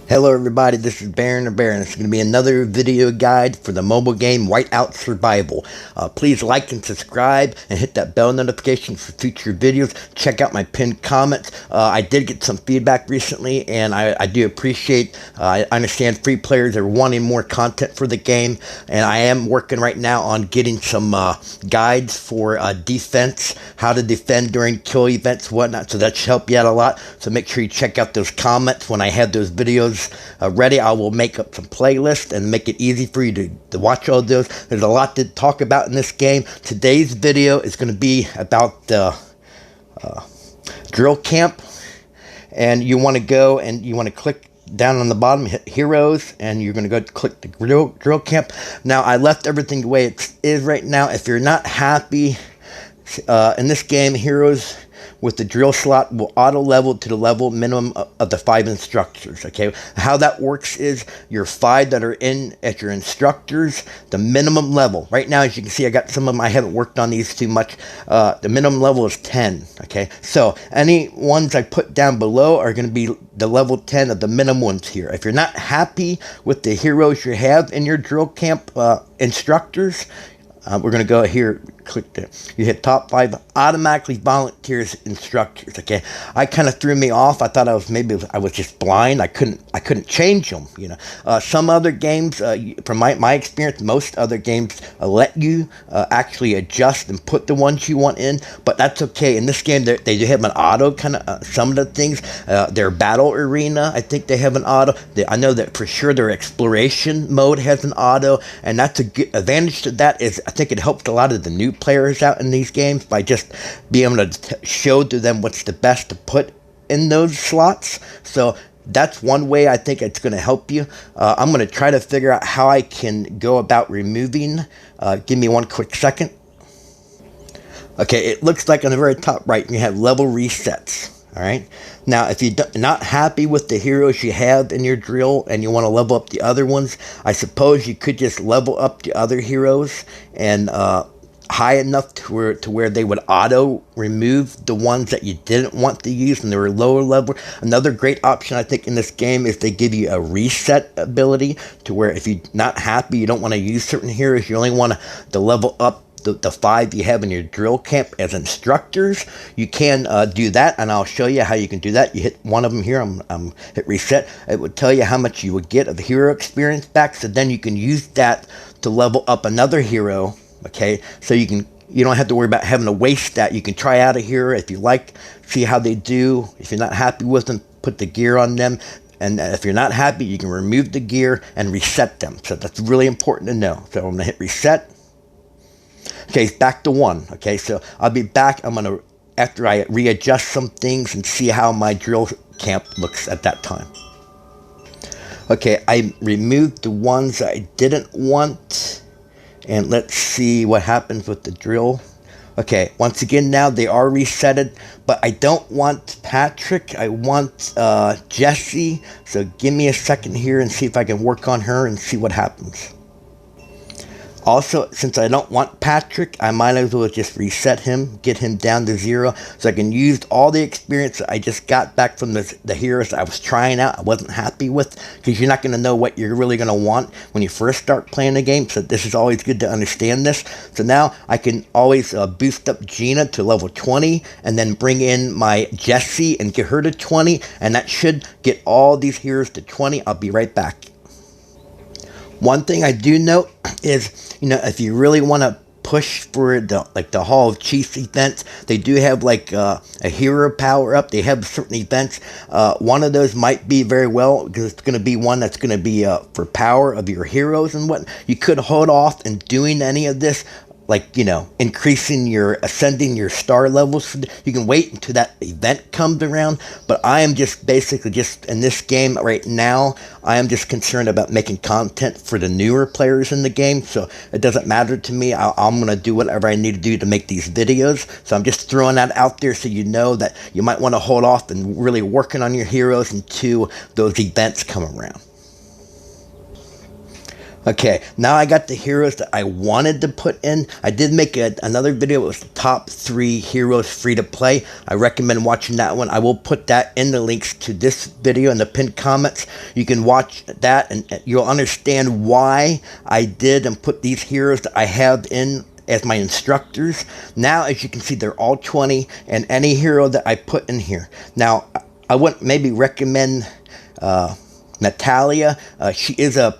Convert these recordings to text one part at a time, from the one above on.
Hello everybody, this is Baron the Bear, and it's going to be another video guide for the mobile game Whiteout Survival. Please like and subscribe and hit that bell notification for future videos. Check out my pinned comments. I did get some feedback recently, and I do appreciate, I understand free players are wanting more content for the game, and I am working right now on getting some guides for defense, how to defend during kill events, whatnot, so that should help you out a lot. So make sure you check out those comments when I have those videos ready. I will make up some playlists and make it easy for you to watch all those. There's a lot to talk about in this game. Today's video is going to be about the drill camp, and you want to go and you want to click down on the bottom, hit heroes, and you're going to go click the drill camp. Now I left everything the way it is right now. If you're not happy in this game, heroes with the drill slot will auto level to the level minimum of the 5 instructors. Okay, how that works is your 5 that are in at your instructors, the minimum level right now, as you can see, I got some of them, I haven't worked on these too much. The minimum level is 10. Okay, so any ones I put down below are going to be the level 10 of the minimum ones here. If you're not happy with the heroes you have in your drill camp instructors, we're going to go here, click there. You hit top 5, automatically volunteers instructors. Okay, I kind of threw me off. I thought I was just blind. I couldn't change them. You know, some other games, from my experience, most other games let you actually adjust and put the ones you want in. But that's okay. In this game, they do have an auto kind of. Some of the things, their battle arena, I think they have an auto. I know that for sure their exploration mode has an auto, and that's a good advantage to that. Is I think it helps a lot of the new players out in these games by just being able to show to them what's the best to put in those slots. So that's one way I think it's going to help you. I'm going to try to figure out how I can go about removing. Give me one quick second. Okay, it looks like on the very top right you have level resets. Alright, now if you're not happy with the heroes you have in your drill and you want to level up the other ones, I suppose you could just level up the other heroes and high enough to where they would auto remove the ones that you didn't want to use and they were lower level. Another great option I think in this game is they give you a reset ability to where if you're not happy, you don't want to use certain heroes, you only want to level up the 5 you have in your drill camp as instructors. You can do that, and I'll show you how you can do that. You hit one of them here, I'm hit reset. It would tell you how much you would get of hero experience back, so then you can use that to level up another hero. Okay, so you don't have to worry about having to waste that. You can try out a hero if you like, see how they do. If you're not happy with them, put the gear on them. And if you're not happy, you can remove the gear and reset them. So that's really important to know. So I'm going to hit reset. Okay, it's back to 1. Okay, so I'll be back. I'm going to, after I readjust some things and see how my drill camp looks at that time. Okay, I removed the ones I didn't want. And let's see what happens with the drill. Okay, once again now they are resetted, but I don't want Patrick, I want Jessie. So give me a second here and see if I can work on her and see what happens. Also, since I don't want Patrick, I might as well just reset him, get him down to 0, so I can use all the experience that I just got back from the heroes I was trying out, I wasn't happy with, because you're not going to know what you're really going to want when you first start playing the game, so this is always good to understand this. So now I can always boost up Gina to level 20, and then bring in my Jessie and get her to 20, and that should get all these heroes to 20. I'll be right back. One thing I do note is, you know, if you really want to push for the Hall of Chiefs events, they do have like a hero power up. They have certain events. One of those might be very well, because it's going to be one that's going to be for power of your heroes and what. You could hold off in doing any of this, like, you know, ascending your star levels. You can wait until that event comes around, but I am just basically just in this game right now, I am just concerned about making content for the newer players in the game, so it doesn't matter to me. I'm going to do whatever I need to do to make these videos, so I'm just throwing that out there so you know that you might want to hold off and really working on your heroes until those events come around. Okay, now I got the heroes that I wanted to put in. I did make another video. It was the top 3 heroes free to play. I recommend watching that one. I will put that in the links to this video in the pinned comments. You can watch that and you'll understand why I did and put these heroes that I have in as my instructors. Now, as you can see, they're all 20 and any hero that I put in here. Now, I would maybe recommend Natalia. She is a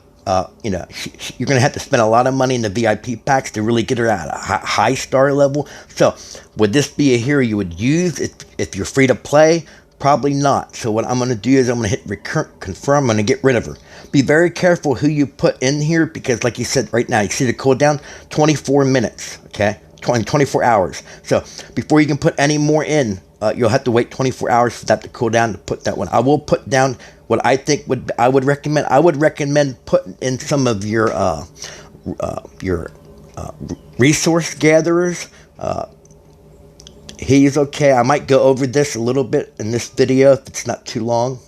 you're going to have to spend a lot of money in the VIP packs to really get her at a high star level. So, would this be a hero you would use if you're free to play? Probably not. So what I'm going to do is I'm going to hit confirm. I'm going to get rid of her. Be very careful who you put in here because, like you said right now, you see the cooldown? 24 minutes, okay? 24 hours. So, before you can put any more in, you'll have to wait 24 hours for that to cool down to put that one. I will put down what I think I would recommend. I would recommend putting in some of your resource gatherers. He's okay. I might go over this a little bit in this video if it's not too long.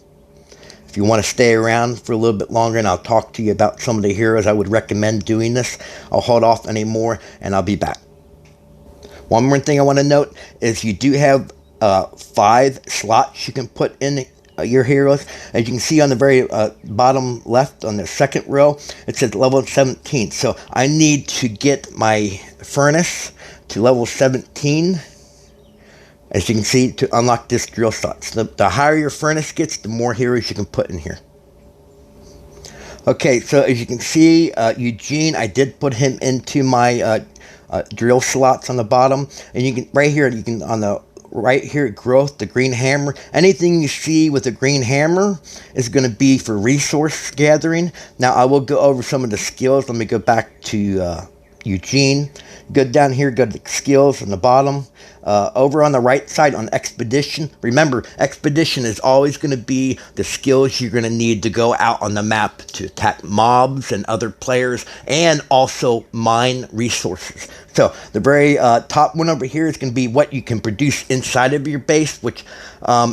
If you want to stay around for a little bit longer and I'll talk to you about some of the heroes I would recommend doing this. I'll hold off anymore and I'll be back. One more thing I want to note is you do have 5 slots you can put in your heroes. As you can see on the very bottom left on the second row, it says level 17. So I need to get my furnace to level 17, as you can see, to unlock this drill slot. So the higher your furnace gets, the more heroes you can put in here. Okay, so as you can see, Eugene, I did put him into my drill slots on the bottom, and you can right here, you can on the right here, growth, the green hammer. Anything you see with a green hammer is going to be for resource gathering. Now I will go over some of the skills. Let me go back to Eugene. Go down here, go to the skills on the bottom. Over on the right side on expedition. Remember, expedition is always going to be the skills you're going to need to go out on the map to attack mobs and other players, and also mine resources. So the very top one over here is going to be what you can produce inside of your base, which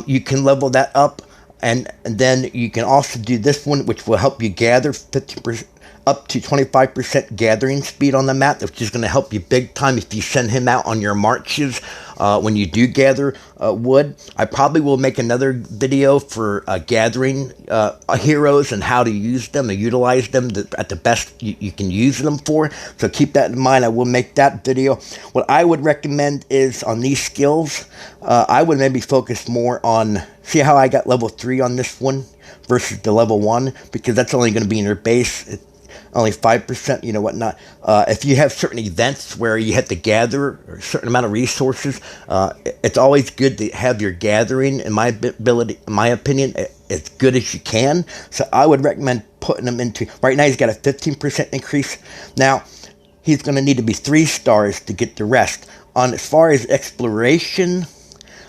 you can level that up, and then you can also do this one, which will help you gather 50%. Up to 25% gathering speed on the map, which is going to help you big time if you send him out on your marches when you do gather wood. I probably will make another video for gathering heroes and how to use them and utilize them at the best you can use them for. So keep that in mind. I will make that video. What I would recommend is on these skills, I would maybe focus more on, see how I got level 3 on this one versus the level 1, because that's only going to be in your base. Only 5%, you know, whatnot. If you have certain events where you have to gather a certain amount of resources, it's always good to have your gathering, in my opinion, as good as you can. So I would recommend putting them into, right now he's got a 15% increase. Now, he's going to need to be 3 stars to get the rest. On as far as exploration,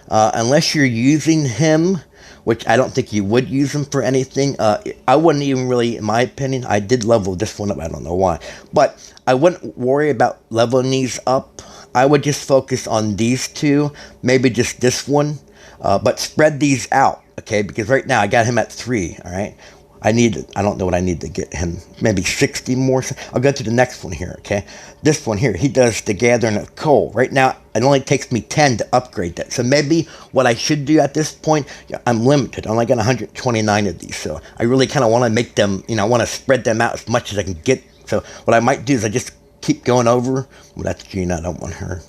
unless you're using him, which I don't think you would use them for anything. I wouldn't even really, in my opinion, I did level this one up, I don't know why. But I wouldn't worry about leveling these up. I would just focus on these 2, maybe just this one. But spread these out, okay? Because right now I got him at 3, all right? I don't know what I need to get him, maybe 60 more. I'll go to the next one here, okay? This one here, he does the gathering of coal. Right now, it only takes me 10 to upgrade that. So maybe what I should do at this point, I'm limited. I only got 129 of these. So I really kind of want to make them, I want to spread them out as much as I can get. So what I might do is I just keep going over. Well, that's Gina. I don't want her.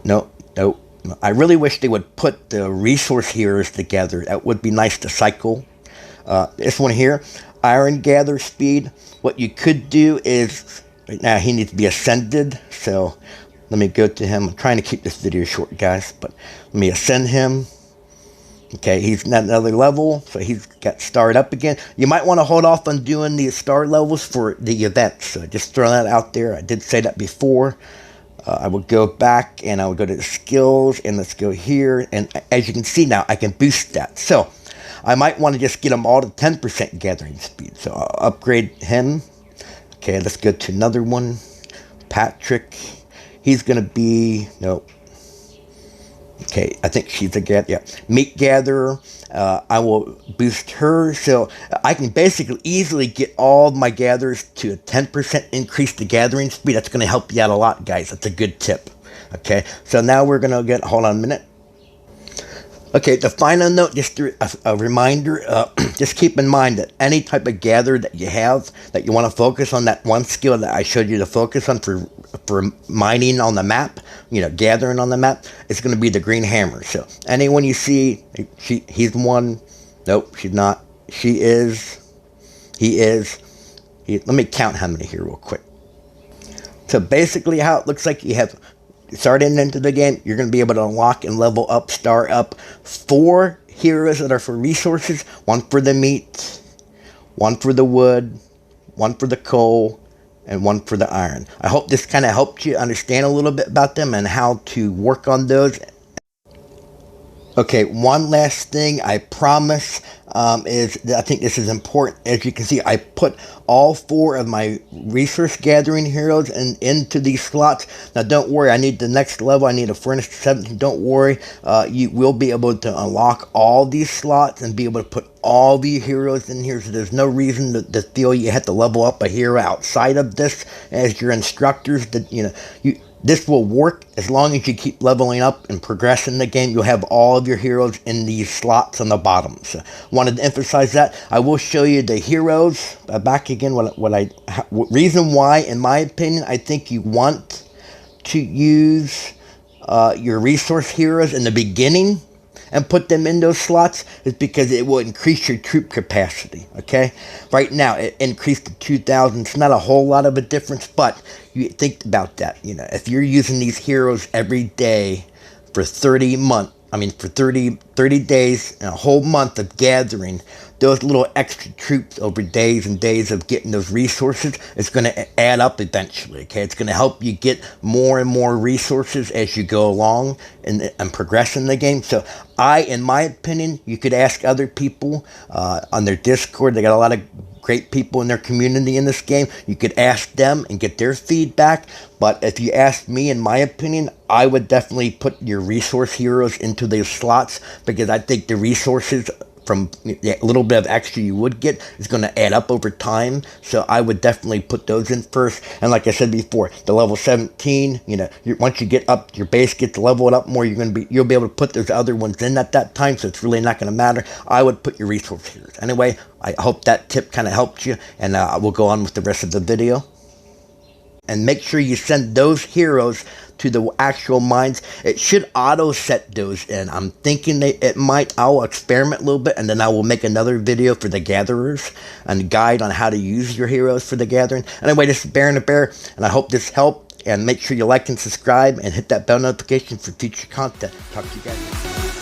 No. I really wish they would put the resource heroes together. That would be nice to cycle. This one here, iron gather speed. What you could do is, right now he needs to be ascended, so let me go to him. I'm trying to keep this video short, guys, but let me ascend him. Okay, he's at another level, so he's got started up again. You might want to hold off on doing the star levels for the events, so just throw that out there. I did say that before. I would go back and I would go to the skills, and let's go here, and as you can see now, I can boost that. So I might want to just get them all to 10% gathering speed. So I'll upgrade him. Okay, let's go to another one. Patrick. He's going to be, nope. Okay, I think she's a meat gatherer. I will boost her, so I can basically easily get all my gatherers to a 10% increase the gathering speed. That's going to help you out a lot, guys. That's a good tip. Okay, so now we're going to hold on a minute. Okay, the final note, just a reminder, just keep in mind that any type of gather that you have, that you want to focus on, that one skill that I showed you to focus on for mining on the map, gathering on the map, it's going to be the green hammer. So anyone you see, he's one, nope, she's not, she is, he is, let me count how many here real quick. So basically how it looks like, you have starting into the game, you're going to be able to unlock and level up, star up 4 heroes that are for resources. 1 for the meat, 1 for the wood, 1 for the coal, and 1 for the iron. I hope this kind of helped you understand a little bit about them and how to work on those. Okay, one last thing I promise is that I think this is important. As you can see, I put all 4 of my resource gathering heroes into these slots. Now don't worry, I need the next level. I need a furnace to 17. Don't worry, you will be able to unlock all these slots and be able to put all the heroes in here. So there's no reason to feel you have to level up a hero outside of this as your instructors. This will work as long as you keep leveling up and progressing the game. You'll have all of your heroes in these slots on the bottom. So wanted to emphasize that. I will show you the heroes. Back again, reason why, in my opinion, I think you want to use your resource heroes in the beginning and put them in those slots is because it will increase your troop capacity, okay? Right now, it increased to 2,000. It's not a whole lot of a difference, but you think about that. If you're using these heroes every day for 30 days and a whole month of gathering, those little extra troops over days and days of getting those resources, it's going to add up eventually, okay? It's going to help you get more and more resources as you go along and progress in the game. So in my opinion, you could ask other people on their Discord. They got a lot of great people in their community in this game. You could ask them and get their feedback. But if you ask me, in my opinion, I would definitely put your resource heroes into those slots, because I think the resources from a little bit of extra you would get is going to add up over time. So I would definitely put those in first. And like I said before, the level 17, once you get up, your base gets leveled up more, you'll be able to put those other ones in at that time. So it's really not going to matter. I would put your resource heroes. Anyway, I hope that tip kind of helped you, and we'll go on with the rest of the video. And make sure you send those heroes to the actual mines. It should auto set those in. I'm thinking it might. I'll experiment a little bit, and then I will make another video for the gatherers and a guide on how to use your heroes for the gathering. Anyway, this is Bear and the Bear, and I hope this helped. And make sure you like and subscribe and hit that bell notification for future content. Talk to you guys.